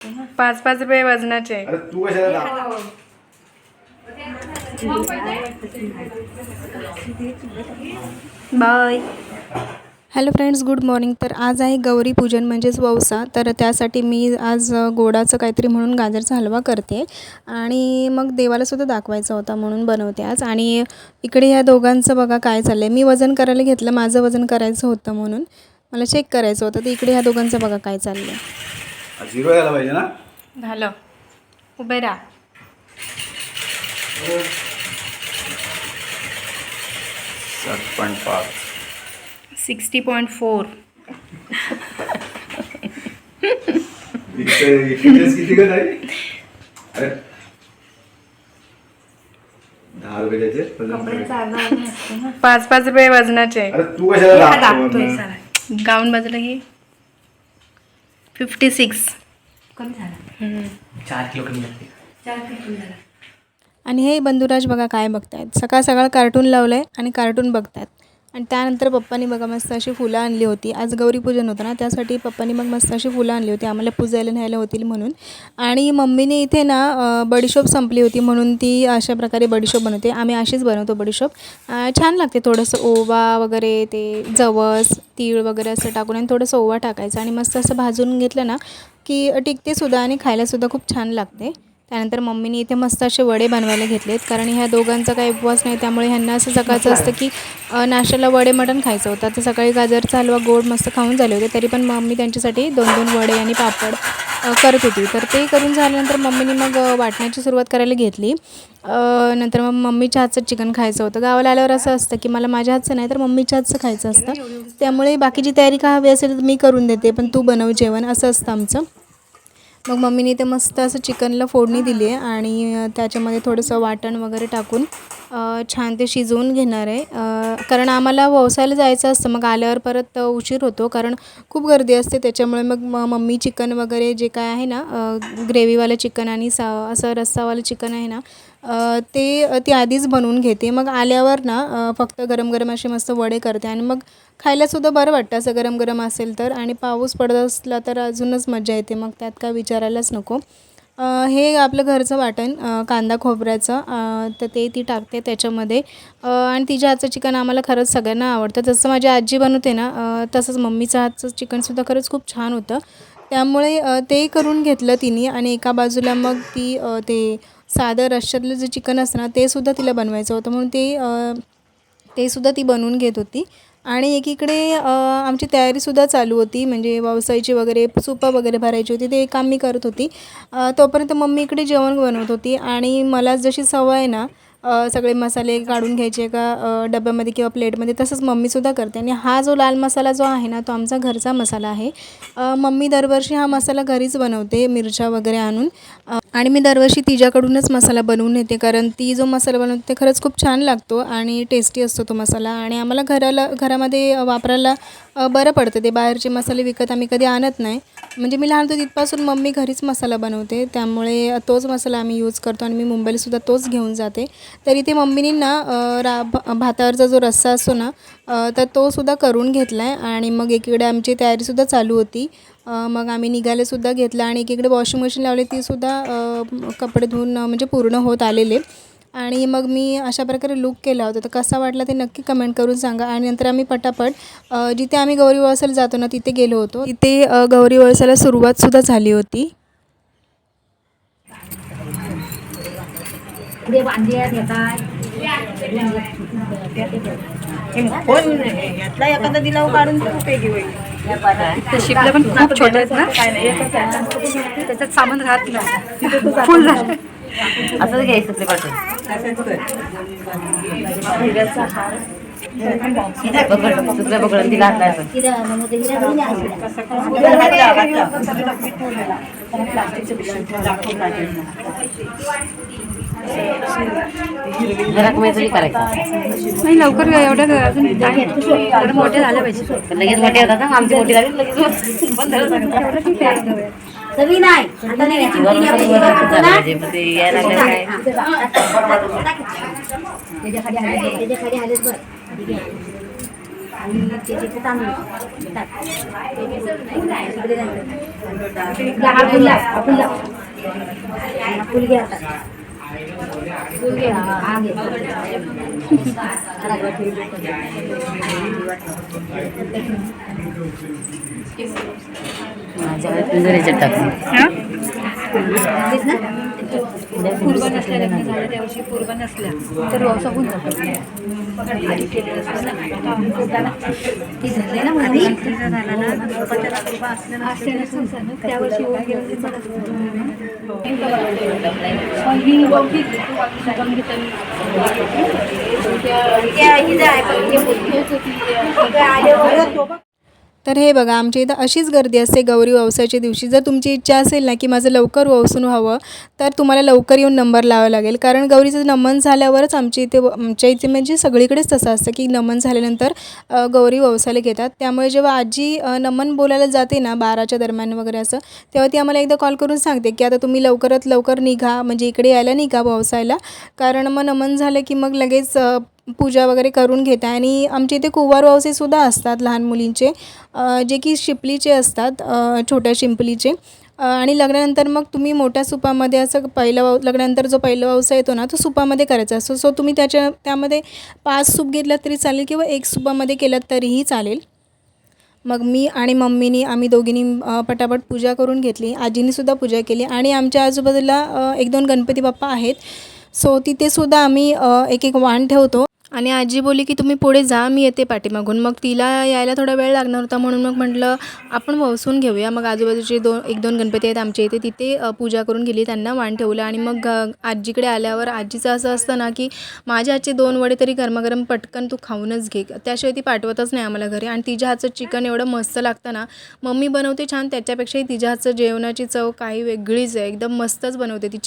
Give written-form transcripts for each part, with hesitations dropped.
5-5 रुपये वजनाचे. अरे तू कशाला बाय. Hello friends, good morning. तर आज आहे गौरी पूजन म्हणजेच वौसा. तर त्यासाठी मी आज गोडाचं काहीतरी म्हणून गाजरचा हलवा करते आणि मग देवालासुद्धा दाखवायचा होता म्हणून बनवते आज. आणि इकडे ह्या दोघांचं बघा काय चाललं आहे. मी वजन करायला घेतलं, माझं वजन करायचं होतं म्हणून मला चेक करायचं होतं. तर इकडे ह्या दोघांचं बघा काय चाललं आहे. 0 झाला पाहिजे ना. झालं. उभे राहा. 7.5 60.4. किती का नाही. अरे 10 रुपये द्यायचे. 5-5 रुपये वजनाचे. अरे तू कशाला गाऊन बाजूला घे. 56. 4 किलो कमी लागते. 4 किलो झाला. आणि हे बंधुराज बघा काय बघतायत. सकाळ सकाळ कार्टून लावलं आहे आणि कार्टून बघतात. आणि त्यानंतर पप्पांनी बघा मस्त अशी फुलं आणली होती. आज गौरी पूजन होतं ना, त्यासाठी पप्पांनी मग मस्त अशी फुलं आणली होती आम्हाला पूजायला न्यायला होतील म्हणून. आणि मम्मीने इथे ना बडीशोप संपली होती म्हणून ती अशा प्रकारे बडीशोप बनवते. आम्ही अशीच बनवतो बडीशोप. छान लागते. थोडंसं ओवा वगैरे ते जवस तीळ वगैरे असं टाकून आणि थोडंसं ओवा टाकायचं आणि मस्त असं भाजून घेतलं ना की टिकतेसुद्धा आणि खायलासुद्धा खूप छान लागते. त्यानंतर मम्मीने इथे मस्त असे वडे बनवायला घेतलेत, कारण ह्या दोघांचा काही उपवास नाही त्यामुळे ह्यांना असं सकाळचं असतं की नाश्त्याला वडे मटण खायचं होतं. तर सकाळी गाजरचा हलवा गोड मस्त खाऊन झाले होते, तरी पण मम्मी त्यांच्यासाठी 2-2 वडे आणि पापड करत होती. तर ते करून झाल्यानंतर मम्मीने मग वाटण्याची सुरुवात करायला घेतली. नंतर मग मम्मीच्या हातचं चिकन खायचं होतं. गावाला आल्यावर असं असतं की मला माझ्या हातचं नाही तर मम्मीच्या हातचं खायचं असतं, त्यामुळे बाकीची तयारी का हवी असेल तर मी करून देते, पण तू बनव जेवण असं असतं आमचं. मग मम्मीने ते मस्त असं चिकनला फोडणी दिली आहे आणि त्याच्यामध्ये थोडंसं वाटण वगैरे टाकून छान ते शिजवून घेणार आहे. कारण आम्हाला वौसायला जायचं असतं, मग आल्यावर परत उशीर होतो कारण खूप गर्दी असते. त्याच्यामुळे मग मम्मी चिकन वगैरे जे काय आहे ना ग्रेव्हीवालं चिकन आणि असं रस्सावालं चिकन आहे ना ती आधीच बनवून घेते. मग आल्यावर ना फक्त गरम गरम असे मस्त वडे करते आणि मग खायलासुद्धा बरं वाटतं असं गरम गरम असेल तर. आणि पाऊस पडत असला तर अजूनच मजा येते, मग त्यात काय विचारायलाच नको. हे आपलं घरचं वाटण कांदा खोबऱ्याचं तर ती टाकते त्याच्यामध्ये. आणि तिच्या हातचं चिकन आम्हाला खरंच सगळ्यांना आवडतं. जसं माझी आजी बनवते ना तसंच मम्मीचं हातचं चिकनसुद्धा खरंच खूप छान होतं. त्यामुळे ते करून घेतलं तिने. आणि एका बाजूला मग ती ते साधं रश्श्यातलं जे चिकन असतं ना ते सुद्धा तिला बनवायचं होतं म्हणून ते सुद्धा ती बनवून घेत होती. आणि एकीकडे आमची तयारीसुद्धा चालू होती, म्हणजे वौसायची वगैरे सुपं वगैरे भरायची होती, ते काम मी करत होती. तोपर्यंत मम्मी इकडे जेवण बनवत होती. आणि मला जशी सवय आहे ना सगळे मसाले काढून घ्यायचे का डब्यामध्ये किंवा प्लेटमध्ये, तसंच मम्मीसुद्धा करते. आणि हा जो लाल मसाला जो आहे ना तो आमचा घरचा मसाला आहे. मम्मी दरवर्षी हा मसाला घरीच बनवते मिरच्या वगैरे आणून. आणि मी दरवर्षी तिच्याकडूनच मसाला बनवून नेते, कारण ती जो मसाला बनवते ते खरंच खूप छान लागतो आणि टेस्टी असतो तो मसाला. आणि आम्हाला घरामध्ये वापरायला बरं पडतं. ते बाहेरचे मसाले विकत आम्ही कधी आणत नाही. म्हणजे मी लहान होते तिथपासून मम्मी घरीच मसाला बनवते, त्यामुळे तोच मसाला आम्ही यूज करतो आणि मी मुंबईलासुद्धा तोच घेऊन जाते. तर इथे मम्मीने ना भातावरचा जो रस्सा असतो ना तर तोसुद्धा करून घेतला आहे. आणि मग एकीकडे आमची तयारीसुद्धा चालू होती. मग आम्ही निघायलासुद्धा घेतला आणि एकीकडे वॉशिंग मशीन लावली, तीसुद्धा कपडे धुवून म्हणजे पूर्ण होत आलेले. आणि मग मी अशा प्रकारे लूक केला होता. तर कसा वाटला ते नक्की कमेंट करून सांगा. आणि नंतर आम्ही पटापट जिथे आम्ही गौरी वळसाला जातो ना तिथे गेलो होतो. तिथे गौरी वळसाला सुरुवातसुद्धा झाली होती. एखादा दिला काढून उपयोगी होईल. शिपल्या पण खूप छोट्या आहेत ना, त्याच्यात सामान राहत नाही, फुल झालं. असं घ्यायचं ते पाठवून दुसऱ्या बघडून तिला हातला घरात मैत्री करायचं नाही लवकर एवढं अजून मोठे झाले पाहिजे. लगेच मोठे होतात ना, आमची मोठी झाली लगेच बंद सवी नाही यायला काय खाली आलेच बरं आणि तांदूळ हा फुल लाव, फुल लाव. फुल घे आता. फुल घे. हा घे. माझ्याकडे पिंजऱ्याच्या टाकून दिस ना? पूर्व नसल्या लग्न झालं त्यावर्षी पूर्व नसल्या तर व्यवसाय होऊन जातो. आधी केलेलं असतं ना. ती झाली ना माझी? तिचा झाला ना पप्पाच्या रात्रीपा असल्या नसून त्यावर्षी होऊन गेलं ते पण ही बघितली तू वाटली घेतली. तर हे बघा आमच्या इथं अशीच गर्दी असते गौरी वौसाच्या दिवशी. जर तुमची इच्छा असेल ना की माझं लवकर वौसून व्हावं तर तुम्हाला लवकर येऊन नंबर लावावा लागेल. कारण गौरीचं नमन झाल्यावरच आमच्या इथे म्हणजे सगळीकडेच तसं असतं की नमन झाल्यानंतर गौरी वौसायला घेतात. त्यामुळे जेव्हा आजी नमन बोलायला जाते ना 12च्या दरम्यान वगैरे असं, तेव्हा ती आम्हाला एकदा कॉल करून सांगते की आता तुम्ही लवकरात लवकर निघा, म्हणजे इकडे यायला निघा वौसायला. कारण मग नमन झालं की मग लगेच पूजा वगैरे करून घेते. आणि आमच्या इथे कुंवार वौसेसुद्धा असतात लहान मुलींचे, जे की शिंपलीचे असतात, छोट्या शिंपलीचे. आणि लग्नानंतर मग तुम्ही मोठ्या सुपामध्ये असं लग्नानंतर जो पहिला वौसा येतो ना तो सुपामध्ये करायचा असतो. सो तुम्ही त्यामध्ये 5 सूप घेतलात तरी चालेल किंवा 1 सुपामध्ये केलात तरीही चालेल. मग मी आणि मम्मीनी आम्ही दोघींनी पटापट पूजा करून घेतली. आजीनीसुद्धा पूजा केली. आणि आमच्या आजूबाजूला 1-2 गणपती बाप्पा आहेत. सो तिथेसुद्धा आम्ही एक वाण ठेवतो. आणि आजी बोलली की तुम्ही पुढे जा, मी येते पाठीमागून. मग तिला यायला थोडा वेळ लागणार होता म्हणून मग म्हटलं आपण वसून घेऊया. मग आजूबाजूचे 1-2 गणपती आहेत आमच्या इथे, तिथे पूजा करून गेली, त्यांना वाण ठेवलं. आणि मग आजीकडे आल्यावर आजीचं असं असतं ना की माझ्या हातचे 2 वडे तरी गरमागरम पटकन तू खाऊनच घे, त्याशिवाय ती पाठवतच नाही आम्हाला घरी. आणि तिच्या हातचं चिकन एवढं मस्त लागतं ना, मम्मी बनवते छान, त्याच्यापेक्षाही तिच्या हातचं जेवणाची चव काही वेगळीच आहे. एकदम मस्तच बनवते ती.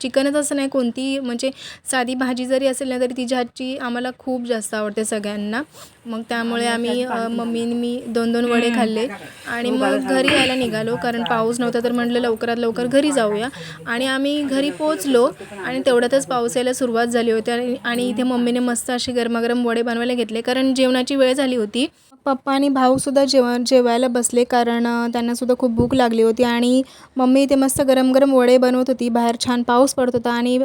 चिकनच असं नाही, कोणती म्हणजे साधी भाजी जरी असेल ना तरी तिच्या हातची आम्हाला खूप जास्त आवडते सगळ्यांना. मग त्यामुळे आम्ही मम्मीने मी 2-2 वडे खाल्ले आणि मग घरी यायला निघालो. कारण पाऊस नव्हता तर म्हटलं लवकरात लवकर घरी जाऊया. आणि आम्ही घरी पोचलो आणि तेवढ्यातच पाऊस यायला सुरुवात झाली होती. आणि इथे मम्मीने मस्त असे गरमागरम वडे बनवायला घेतले कारण जेवणाची वेळ झाली होती. पप्पा आणि भाऊसुद्धा जेवायला बसले कारण त्यांनासुद्धा खूप भूक लागली होती. आणि मम्मी इथे मस्त गरम गरम वडे बनवत होती. बाहेर छान पाऊस पडत होता आणि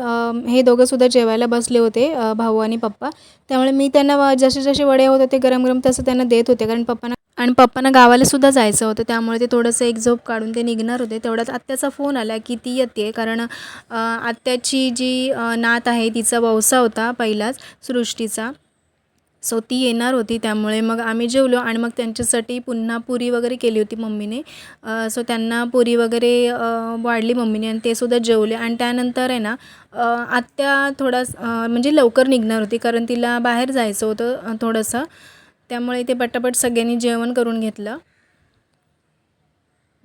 हे दोघंसुद्धा जेवायला बसले होते, भाऊ आणि पप्पा. त्यामुळे मी त्यांना जसे वडे होत होते गरम गरम तसं त्यांना देत होते. कारण पप्पांना गावालासुद्धा जायचं होतं, त्यामुळे ते थोडंसं एक झोप काढून ते निघणार होते. तेवढ्यात आत्याचा फोन आला की ती येते. कारण आत्याची जी नात आहे तिचा वौसा होता पहिलाच, सृष्टीचा. सो ती येणार होती. त्यामुळे मग आम्ही जेवलो आणि मग त्यांच्यासाठी पुन्हा पुरी वगैरे केली होती मम्मीने. सो त्यांना पुरी वगैरे वाढली मम्मीने आणि ते सुद्धा जेवले. आणि त्यानंतर आहे ना आत्या म्हणजे लवकर निघणार होती कारण तिला बाहेर जायचं होतं थोडंसं. त्यामुळे इथे पटापट सगळ्यांनी जेवण करून घेतलं.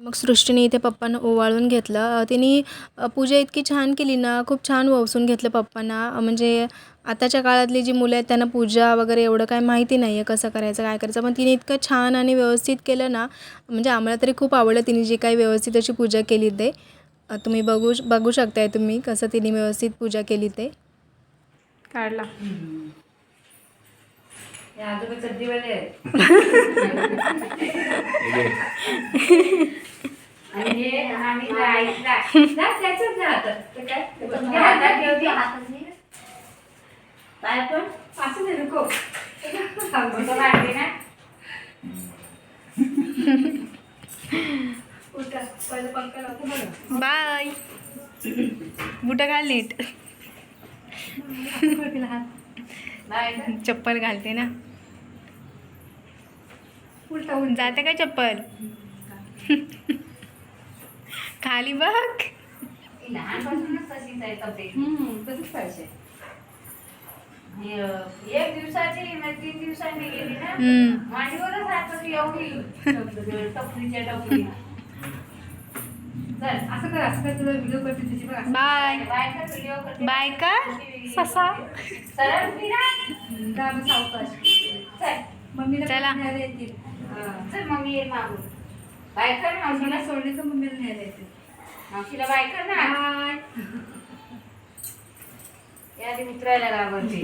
मग सृष्टीने इथे पप्पांना ओवाळून घेतलं. तिने पूजा इतकी छान केली ना, खूप छान वसून घेतलं पप्पांना. म्हणजे आताच्या काळातली जी मुलं आहेत त्यांना पूजा वगैरे एवढं काय माहिती नाही आहे कसं करायचं काय करायचं, पण तिने इतकं छान आणि व्यवस्थित केलं ना, म्हणजे आम्हाला तरी खूप आवडलं तिने जे काही व्यवस्थित अशी पूजा केली ते. तुम्ही बघू शकताय तुम्ही कसं तिने व्यवस्थित पूजा केली ते. काढला बाय. बुटं घाल नीट. चप्पल घालते ना, उलटा होऊन जाते काय चप्पल. खाली बघ. तसंच पाहिजे. 1 दिवसाची 3 दिवसांनी गेली ना, मांडीवरच राहत होती एवढी टपरीच्या टपरी. असं कर तुला व्हिडिओ करते तुझी. बाय बाय का ससा. मम्मीला चला. चल मम्मी ये मागून. बाय कर मावशीला सोडली तर मम्मीला न्यायला येते. मावशीला बाय कर ना. यादी उतरायला घाबरते.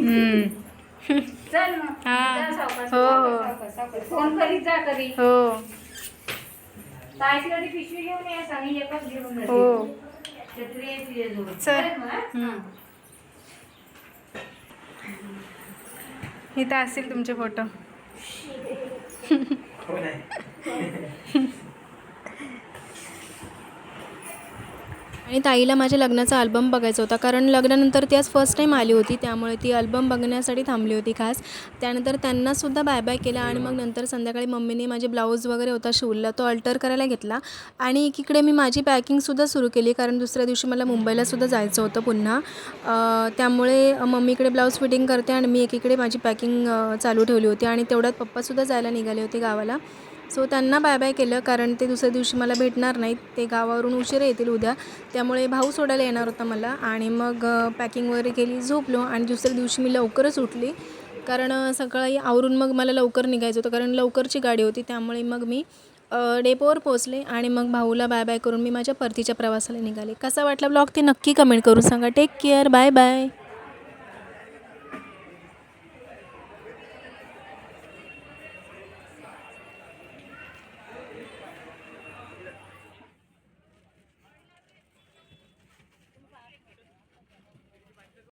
चल मग. हा. सावकाश हो. फोन करीत जा कधी. हो. ताईला ती पिशवी घेऊन ये सांग एकच घेऊन जाते. हो छत्री आहे तुझ्याजवळ. चल. चल मग. इथं असतील तुमचे फोटो. आणि ताईला माझ्या लग्नाचा अल्बम बघायचा होता, कारण लग्नानंतर ती आज फर्स्ट टाईम आली होती, त्यामुळे ती अल्बम बघण्यासाठी थांबली होती खास. त्यानंतर त्यांनासुद्धा बाय बाय केला आणि मग नंतर संध्याकाळी मम्मीने माझे ब्लाऊज वगैरे होता शिवला, तो अल्टर करायला घेतला. आणि एकीकडे मी माझी पॅकिंगसुद्धा सुरू केली, कारण दुसऱ्या दिवशी मला मुंबईलासुद्धा जायचं होतं पुन्हा. त्यामुळे मम्मीकडे ब्लाऊज फिटिंग करते आणि मी एकीकडे माझी पॅकिंग चालू ठेवली होती. आणि तेवढ्यात पप्पासुद्धा जायला निघाले होते गावाला. सो त्यांना बाय बाय केलं, कारण ते दुसऱ्या दिवशी मला भेटणार नाहीत, ते गावावरून उशिरा येतील उद्या. त्यामुळे भाऊ सोडायला येणार होता मला. आणि मग पॅकिंग वगैरे केली, झोपलो. आणि दुसऱ्या दिवशी मी लवकरच उठली, कारण सकाळी आवरून मग मला लवकर निघायचं होतं, कारण लवकरची गाडी होती. त्यामुळे मग मी डेपोवर पोचले आणि मग भाऊला बाय बाय करून मी माझ्या परतीच्या प्रवासाला निघाले. कसा वाटला ब्लॉग ते नक्की कमेंट करून सांगा. Take care, bye bye.